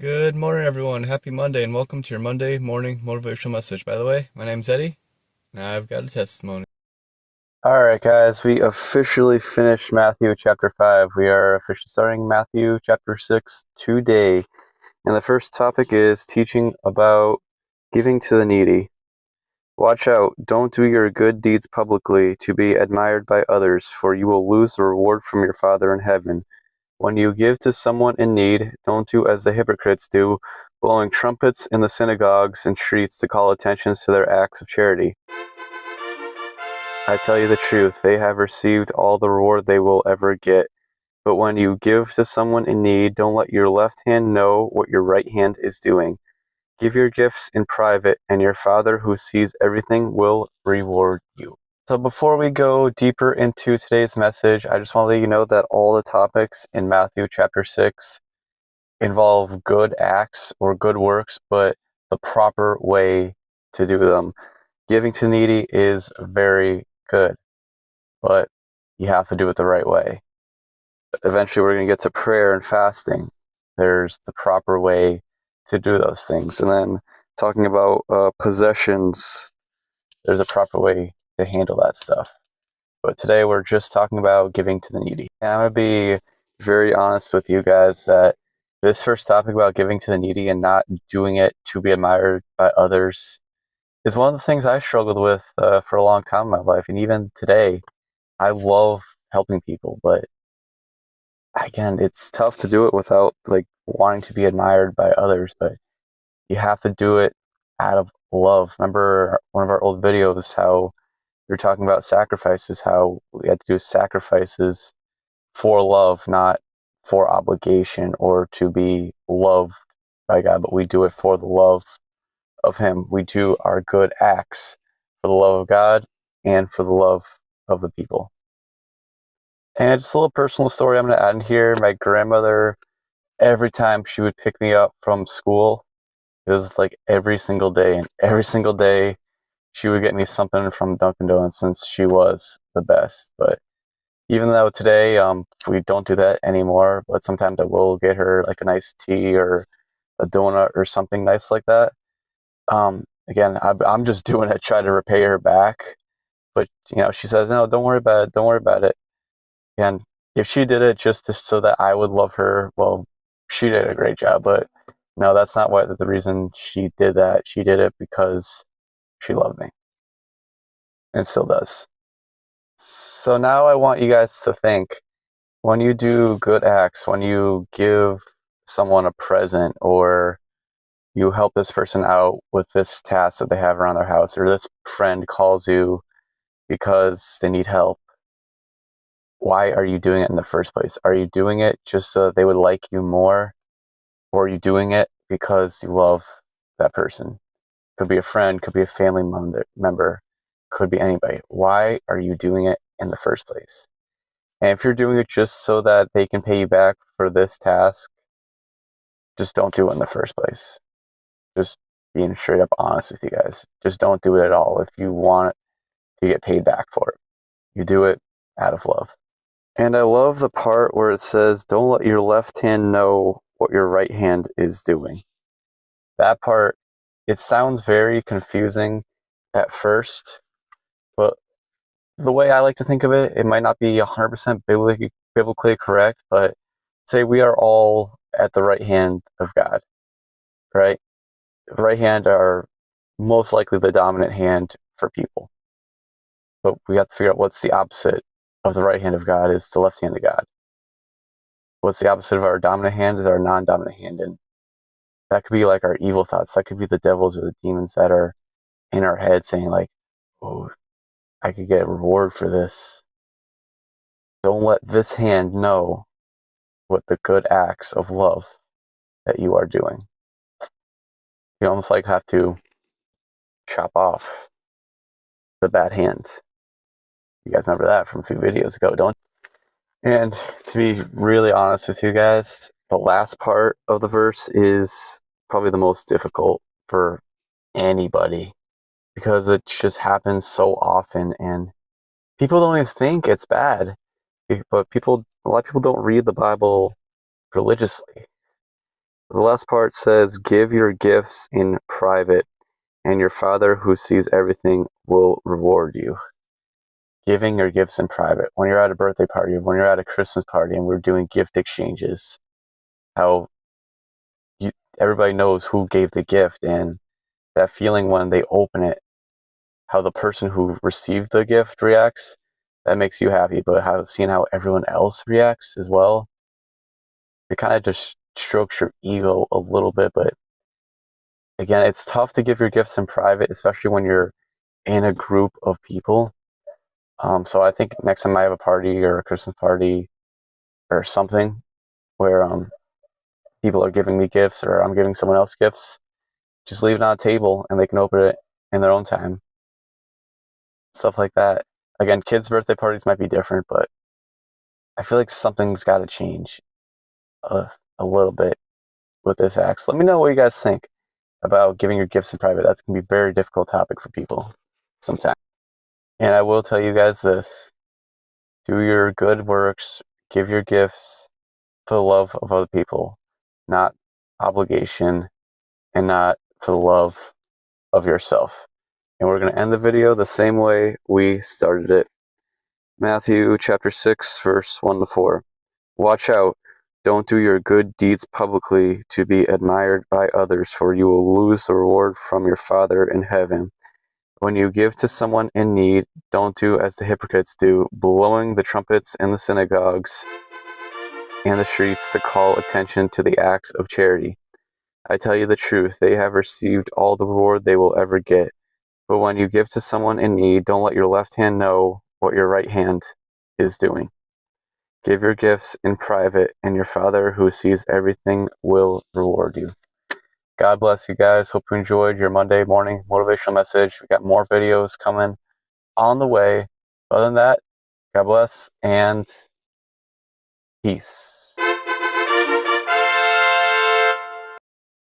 Good morning, everyone. Happy Monday, and welcome to your Monday morning motivational message. By the way, my name's Eddie, and I've got a testimony. All right, guys, we officially finished Matthew chapter 5. We are officially starting Matthew chapter 6 today. And the first topic is teaching about giving to the needy. Watch out, don't do your good deeds publicly to be admired by others, for you will lose the reward from your Father in heaven. When you give to someone in need, don't do as the hypocrites do, blowing trumpets in the synagogues and streets to call attention to their acts of charity. I tell you the truth, they have received all the reward they will ever get. But when you give to someone in need, don't let your left hand know what your right hand is doing. Give your gifts in private, and your Father who sees everything will reward you. So before we go deeper into today's message, I just want to let you know that all the topics in Matthew chapter 6 involve good acts or good works, but the proper way to do them. Giving to needy is very good, but you have to do it the right way. Eventually, we're going to get to prayer and fasting. There's the proper way to do those things. And then talking about possessions, there's a proper way to handle that stuff. But today, we're just talking about giving to the needy. And I'm going to be very honest with you guys that this first topic about giving to the needy and not doing it to be admired by others is one of the things I struggled with for a long time in my life. And even today, I love helping people, but again, it's tough to do it without like wanting to be admired by others, but you have to do it out of love. Remember one of our old videos how we were talking about sacrifices, how we had to do sacrifices for love, not for obligation or to be loved by God, but we do it for the love of Him. We do our good acts for the love of God and for the love of the people. And just a little personal story I'm going to add in here. My grandmother, every time she would pick me up from school, it was like every single day. And every single day, she would get me something from Dunkin' Donuts since she was the best. But even though today we don't do that anymore, but sometimes I will get her like a nice tea or a donut or something nice like that. Again, I'm just doing it, try to repay her back. But she says, "No, don't worry about it. Don't worry about it." And if she did it so that I would love her, well, she did a great job. But no, that's not what the reason she did that. She did it because she loved me and still does. So now I want you guys to think when you do good acts, when you give someone a present or you help this person out with this task that they have around their house, or this friend calls you because they need help. Why are you doing it in the first place? Are you doing it just so they would like you more? Or are you doing it because you love that person? Could be a friend, could be a family member, could be anybody. Why are you doing it in the first place? And if you're doing it just so that they can pay you back for this task, just don't do it in the first place. Just being straight up honest with you guys. Just don't do it at all if you want to get paid back for it. You do it out of love. And I love the part where it says, don't let your left hand know what your right hand is doing. That part, it sounds very confusing at first, but the way I like to think of it, it might not be 100% biblically correct, but say we are all at the right hand of God, right? The right hand are most likely the dominant hand for people. But we have to figure out what's the opposite of the right hand of God is the left hand of God. What's the opposite of our dominant hand is our non-dominant hand. And that could be like our evil thoughts. That could be the devils or the demons that are in our head saying like, oh, I could get a reward for this. Don't let this hand know what the good acts of love that you are doing. You almost like have to chop off the bad hand. You guys remember that from a few videos ago, don't you? And to be really honest with you guys, the last part of the verse is probably the most difficult for anybody because it just happens so often and people don't even think it's bad. But a lot of people don't read the Bible religiously. The last part says, give your gifts in private, and your Father who sees everything will reward you. Giving your gifts in private. When you're at a birthday party, when you're at a Christmas party and we're doing gift exchanges, how everybody knows who gave the gift, and that feeling when they open it, how the person who received the gift reacts, that makes you happy. But seeing how everyone else reacts as well, it kind of just strokes your ego a little bit. But again, it's tough to give your gifts in private, especially when you're in a group of people. So I think next time I have a party or a Christmas party or something where people are giving me gifts or I'm giving someone else gifts, just leave it on a table and they can open it in their own time. Stuff like that. Again, kids' birthday parties might be different, but I feel like something's got to change a little bit with this act. So let me know what you guys think about giving your gifts in private. That's going to be a very difficult topic for people sometimes. And I will tell you guys this: do your good works, give your gifts for the love of other people, not obligation, and not for the love of yourself. And we're going to end the video the same way we started it. Matthew chapter 6, verse 1-4. Watch out. Don't do your good deeds publicly to be admired by others, for you will lose the reward from your Father in heaven. When you give to someone in need, don't do as the hypocrites do, blowing the trumpets in the synagogues and the streets to call attention to the acts of charity. I tell you the truth, they have received all the reward they will ever get. But when you give to someone in need, don't let your left hand know what your right hand is doing. Give your gifts in private, and your Father who sees everything will reward you. God bless you guys. Hope you enjoyed your Monday morning motivational message. We got more videos coming on the way. Other than that, God bless and peace.